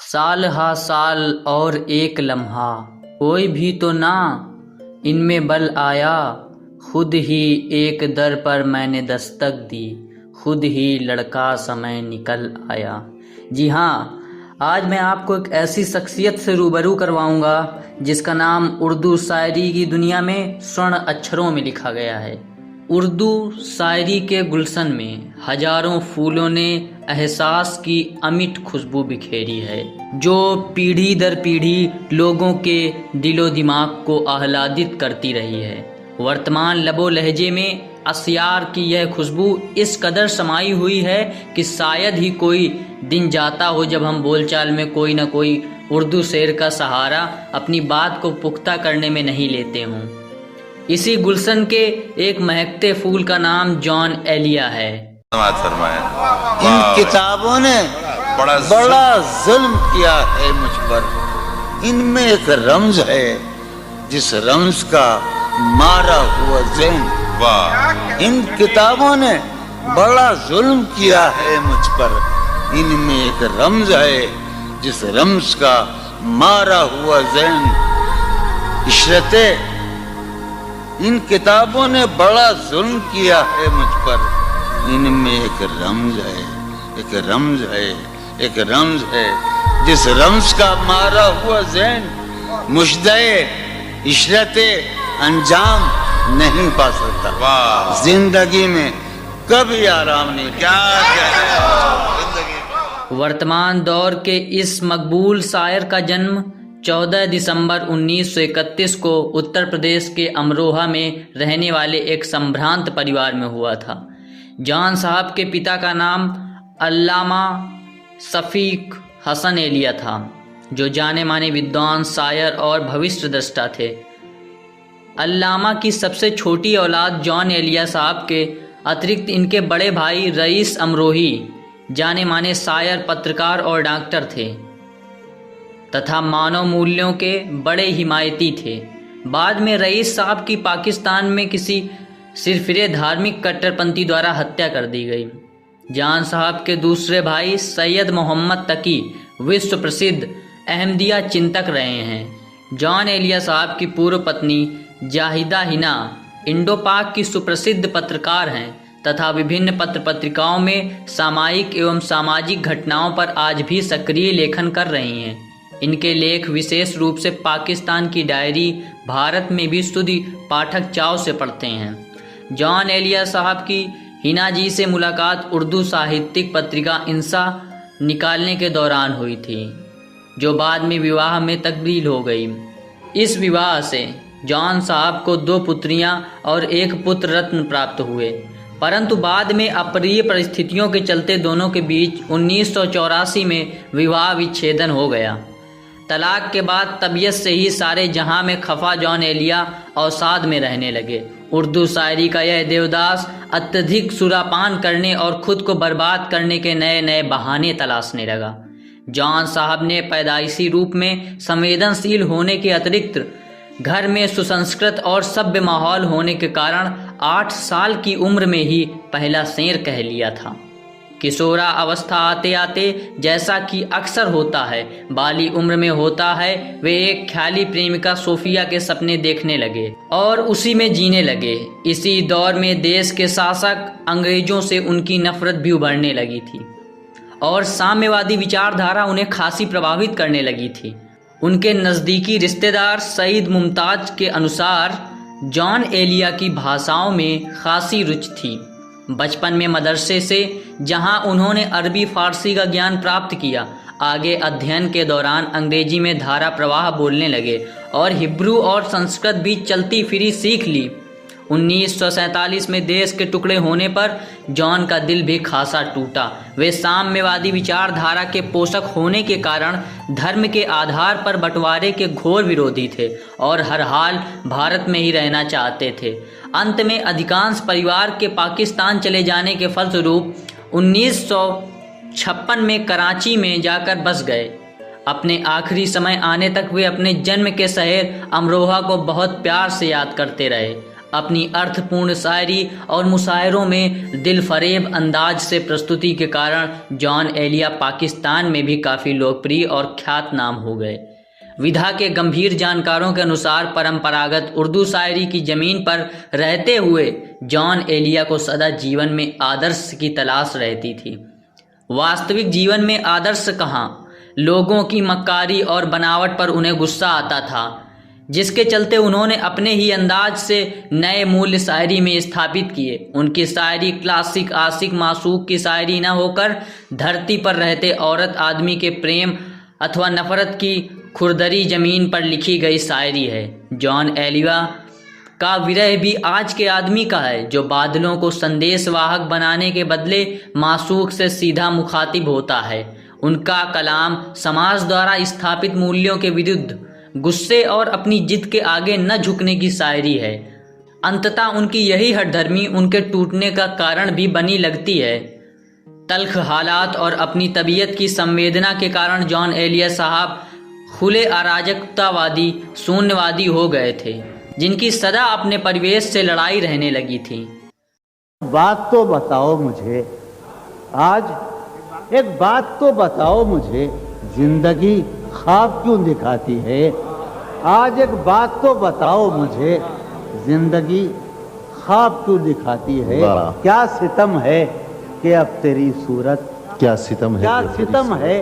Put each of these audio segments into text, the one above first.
साल हा साल और एक लम्हा, कोई भी तो ना इनमें बल आया। खुद ही एक दर पर मैंने दस्तक दी, खुद ही लड़का समय निकल आया। जी हाँ, आज मैं आपको एक ऐसी शख्सियत से रूबरू करवाऊंगा जिसका नाम उर्दू शायरी की दुनिया में स्वर्ण अक्षरों में लिखा गया है। उर्दू शायरी के गुलशन में हजारों फूलों ने एहसास की अमिट खुशबू बिखेरी है, जो पीढ़ी दर पीढ़ी लोगों के दिलो दिमाग को आह्लादित करती रही है। वर्तमान लबो लहजे में अस्यार की यह खुशबू इस कदर समाई हुई है कि शायद ही कोई दिन जाता हो जब हम बोलचाल में कोई न कोई उर्दू शेर का सहारा अपनी बात को पुख्ता करने में नहीं लेते हों। इसी गुलशन के एक महकते फूल का नाम जॉन एलिया है। इन किताबों ने बड़ा जुल्म किया है मुझ पर। इनमें एक रमज है जिस रमज का मारा हुआ ज़हन। इन किताबों ने बड़ा जुल्म किया है मुझ पर। इनमें एक रमज है जिस रमज का मारा हुआ ज़हन। इशरते इन किताबों ने बड़ा जुल्म किया है मुझ पर। इनमें एक रमज है, एक रमज है, एक रमज है जिस रमज का मारा हुआ ज़हन मुश्दए इशरते अंजाम नहीं पा सकता। जिंदगी में कभी आराम नहीं। क्या वर्तमान दौर के इस मकबूल शायर का जन्म 14 दिसंबर 1931 को उत्तर प्रदेश के अमरोहा में रहने वाले एक संभ्रांत परिवार में हुआ था। जॉन साहब के पिता का नाम अल्लामा शफीक हसन एलिया था, जो जाने माने विद्वान, शायर और भविष्यद्रष्टा थे। अल्लामा की सबसे छोटी औलाद जॉन एलिया साहब के अतिरिक्त इनके बड़े भाई रईस अमरोही जाने माने शायर, पत्रकार और डॉक्टर थे तथा मानव मूल्यों के बड़े हिमायती थे। बाद में रईस साहब की पाकिस्तान में किसी सिरफिरे धार्मिक कट्टरपंथी द्वारा हत्या कर दी गई। जान साहब के दूसरे भाई सैयद मोहम्मद तकी विश्व प्रसिद्ध अहमदिया चिंतक रहे हैं। जॉन एलिया साहब की पूर्व पत्नी जाहिदा हिना इंडो पाक की सुप्रसिद्ध पत्रकार हैं तथा विभिन्न पत्र पत्रिकाओं में सामायिक एवं सामाजिक घटनाओं पर आज भी सक्रिय लेखन कर रही हैं। इनके लेख विशेष रूप से पाकिस्तान की डायरी, भारत में भी सुधी पाठक चाव से पढ़ते हैं। जॉन एलिया साहब की हिना जी से मुलाकात उर्दू साहित्यिक पत्रिका इंसा निकालने के दौरान हुई थी, जो बाद में विवाह में तब्दील हो गई। इस विवाह से जॉन साहब को 2 पुत्रियां और 1 पुत्र रत्न प्राप्त हुए, परंतु बाद में अप्रिय परिस्थितियों के चलते दोनों के बीच 1984 में विवाह विच्छेदन हो गया। तलाक के बाद तबीयत से ही सारे जहां में खफा जॉन एलिया अवसाद में रहने लगे। उर्दू शायरी का यह देवदास अत्यधिक सुरापान करने और खुद को बर्बाद करने के नए नए बहाने तलाशने लगा। जॉन साहब ने पैदाइशी रूप में संवेदनशील होने के अतिरिक्त घर में सुसंस्कृत और सभ्य माहौल होने के कारण 8 साल की उम्र में ही पहला शेर कह लिया था। किशोरा अवस्था आते आते, जैसा कि अक्सर होता है बाली उम्र में होता है, वे एक ख्याली प्रेमिका सोफिया के सपने देखने लगे और उसी में जीने लगे। इसी दौर में देश के शासक अंग्रेजों से उनकी नफरत भी उभरने लगी थी और साम्यवादी विचारधारा उन्हें खासी प्रभावित करने लगी थी। उनके नज़दीकी रिश्तेदार सईद मुमताज के अनुसार जॉन एलिया की भाषाओं में खासी रुचि थी। बचपन में मदरसे से जहां उन्होंने अरबी फारसी का ज्ञान प्राप्त किया, आगे अध्ययन के दौरान अंग्रेजी में धारा प्रवाह बोलने लगे और हिब्रू और संस्कृत भी चलती फिरी सीख ली। 1947 में देश के टुकड़े होने पर जॉन का दिल भी खासा टूटा। वे साम्यवादी विचारधारा के पोषक होने के कारण धर्म के आधार पर बंटवारे के घोर विरोधी थे और हर हाल भारत में ही रहना चाहते थे। अंत में अधिकांश परिवार के पाकिस्तान चले जाने के फलस्वरूप 1956 में कराची में जाकर बस गए। अपने आखिरी समय आने तक वे अपने जन्म के शहर अमरोहा को बहुत प्यार से याद करते रहे। अपनी अर्थपूर्ण शायरी और मुशायरों में दिल फरेब अंदाज से प्रस्तुति के कारण जॉन एलिया पाकिस्तान में भी काफ़ी लोकप्रिय और ख्यात नाम हो गए। विधा के गंभीर जानकारों के अनुसार परंपरागत उर्दू शायरी की ज़मीन पर रहते हुए जॉन एलिया को सदा जीवन में आदर्श की तलाश रहती थी। वास्तविक जीवन में आदर्श कहाँ, लोगों की मक्कारी और बनावट पर उन्हें गुस्सा आता था, जिसके चलते उन्होंने अपने ही अंदाज से नए मूल्य शायरी में स्थापित किए। उनकी शायरी क्लासिक आशिक मासूक की शायरी न होकर धरती पर रहते औरत आदमी के प्रेम अथवा नफरत की खुरदरी ज़मीन पर लिखी गई शायरी है। जॉन एलिया का विरह भी आज के आदमी का है, जो बादलों को संदेशवाहक बनाने के बदले मासूक से सीधा मुखातिब होता है। उनका कलाम समाज द्वारा स्थापित मूल्यों के विरुद्ध गुस्से और अपनी जिद के आगे न झुकने की शायरी है। अंततः उनकी यही हठधर्मी उनके टूटने का कारण भी बनी लगती है। तल्ख हालात और अपनी तबीयत की संवेदना के कारण जॉन एलिया साहब खुले अराजकतावादी शून्यवादी हो गए थे, जिनकी सदा अपने परिवेश से लड़ाई रहने लगी थी। बात तो बताओ मुझे, आज एक बात तो बताओ मुझे, जिंदगी ख्वाब क्यों दिखाती है? आज एक बात तो बताओ मुझे, जिंदगी ख्वाब क्यों दिखाती है? क्या सितम है कि अब तेरी सूरत, क्या सितम है, क्या सितम है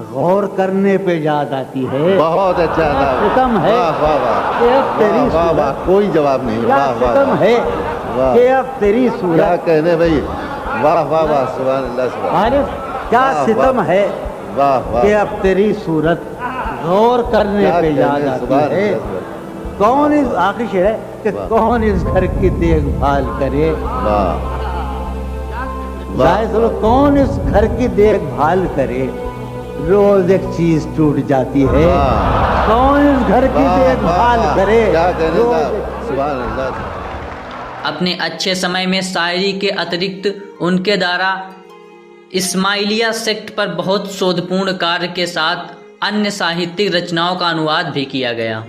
गौर करने पे याद आती है। बहुत अच्छा था, सितम है कि अब तेरी सूरत, कोई जवाब नहीं। क्या सितम है कि अब तेरी सूरत, क्या कहने भाई, वाह वाह वाह, सुभान अल्लाह, सुभान अरे क्या सितम है वाह वाह, कि अब तेरी सूरत गौर करने पे याद आती है। कौन इस आखिर शेर है कि कौन इस घर की देखभाल करे, कौन इस घर की देखभाल करे, रोज एक चीज टूट जाती है। कौन इस घर की देखभाल करे, क्या कहने का, सुभान अल्लाह। अपने अच्छे समय में शायरी के अतिरिक्त उनके द्वारा इस्माइलिया सेक्ट पर बहुत शोधपूर्ण कार्य के साथ अन्य साहित्यिक रचनाओं का अनुवाद भी किया गया।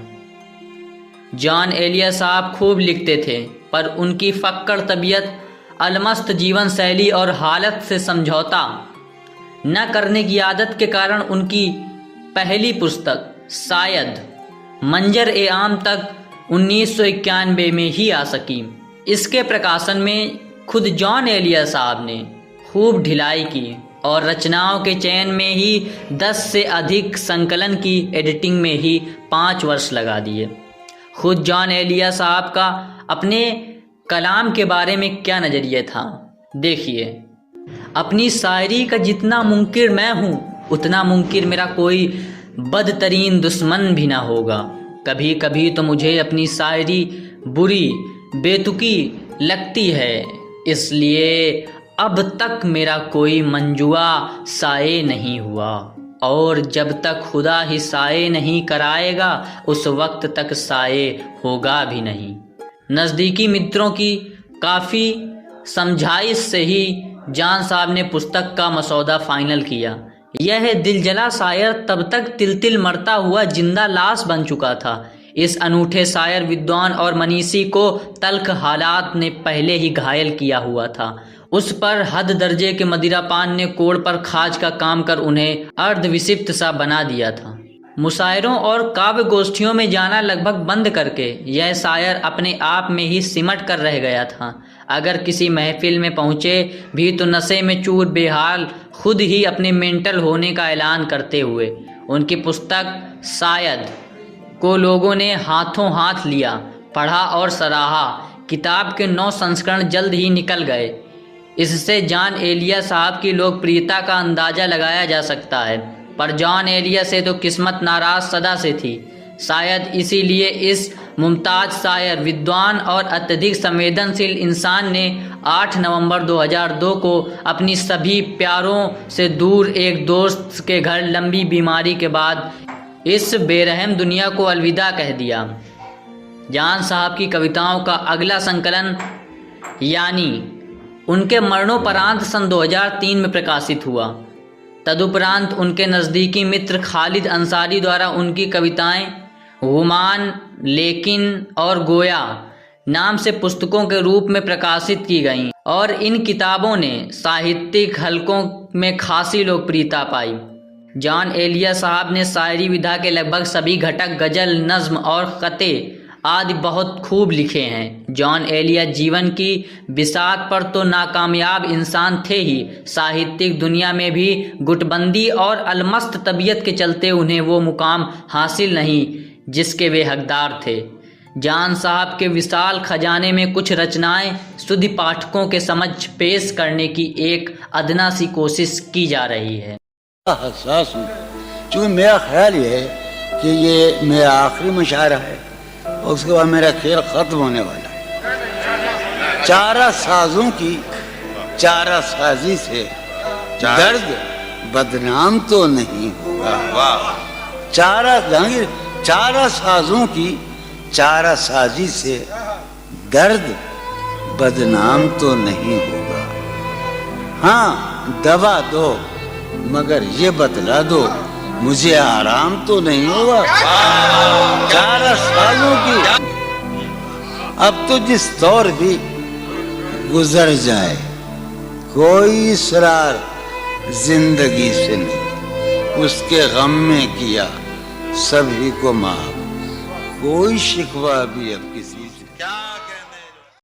जॉन एलिया साहब खूब लिखते थे, पर उनकी फक्कड़ तबीयत, अलमस्त जीवन शैली और हालत से समझौता न करने की आदत के कारण उनकी पहली पुस्तक शायद मंजर ए आम तक 1991 में ही आ सकी। इसके प्रकाशन में खुद जॉन एलिया साहब ने खूब ढिलाई की और रचनाओं के चयन में ही 10 से अधिक संकलन की एडिटिंग में ही 5 वर्ष लगा दिए। खुद जॉन एलिया साहब का अपने कलाम के बारे में क्या नज़रिया था, देखिए। अपनी शायरी का जितना मुंकिर मैं हूँ, उतना मुंकिर मेरा कोई बदतरीन दुश्मन भी ना होगा। कभी कभी तो मुझे अपनी शायरी बुरी बेतुकी लगती है, इसलिए अब तक मेरा कोई मंजुआ साए नहीं हुआ, और जब तक खुदा ही साए नहीं कराएगा उस वक्त तक साए होगा भी नहीं। नज़दीकी मित्रों की काफ़ी समझाइश से ही जान साहब ने पुस्तक का मसौदा फाइनल किया। यह दिलजला शायर तब तक तिल तिल मरता हुआ जिंदा लाश बन चुका था। इस अनूठे शायर, विद्वान और मनीषी को तल्ख हालात ने पहले ही घायल किया हुआ था। उस पर हद दर्जे के मदिरापान ने कोड़ पर खाज का काम कर उन्हें अर्धविक्षिप्त सा बना दिया था। मुशायरों और काव्य गोष्ठियों में जाना लगभग बंद करके यह शायर अपने आप में ही सिमट कर रह गया था। अगर किसी महफिल में पहुँचे भी तो नशे में चूर बेहाल खुद ही अपने मेंटल होने का ऐलान करते हुए। उनकी पुस्तक शायद को लोगों ने हाथों हाथ लिया, पढ़ा और सराहा। किताब के 9 संस्करण जल्द ही निकल गए। इससे जॉन एलिया साहब की लोकप्रियता का अंदाज़ा लगाया जा सकता है, पर जॉन एलिया से तो किस्मत नाराज सदा से थी। शायद इसीलिए इस मुमताज़ शायर, विद्वान और अत्यधिक संवेदनशील इंसान ने 8 नवंबर 2002 को अपनी सभी प्यारों से दूर एक दोस्त के घर लंबी बीमारी के बाद इस बेरहम दुनिया को अलविदा कह दिया। जॉन साहब की कविताओं का अगला संकलन यानी उनके मरणोपरांत सन 2003 में प्रकाशित हुआ। तदुपरांत उनके नज़दीकी मित्र खालिद अंसारी द्वारा उनकी कविताएं गुमान, लेकिन और गोया नाम से पुस्तकों के रूप में प्रकाशित की गईं और इन किताबों ने साहित्यिक हलकों में खासी लोकप्रियता पाई। जॉन एलिया साहब ने शायरी विधा के लगभग सभी घटक गज़ल, नज़्म और क़ते आदि बहुत खूब लिखे हैं। जॉन एलिया जीवन की बिसात पर तो नाकामयाब इंसान थे ही, साहित्यिक दुनिया में भी गुटबंदी और अलमस्त तबीयत के चलते उन्हें वो मुकाम हासिल नहीं जिसके वे हकदार थे। जॉन साहब के विशाल खजाने में कुछ रचनाएं सुधी पाठकों के समझ पेश करने की एक अदना सी कोशिश की जा रही है। हसास हूँ, चूँकि मेरा ख्याल ये है कि ये मेरा आखिरी मुशायरा है और उसके बाद मेरा खेल खत्म होने वाला है। चारा साजों की चारा साजी से दर्द बदनाम तो नहीं होगा। चारा साजों की चारा साजी से दर्द बदनाम तो नहीं होगा। हाँ, दवा दो मगर ये बतला दो मुझे आराम तो नहीं होगा। 4 सालों की अब तो जिस दौर भी गुजर जाए, कोई इसरार जिंदगी से नहीं, उसके गम में किया सभी को माफ, कोई शिकवा भी अब किसी से।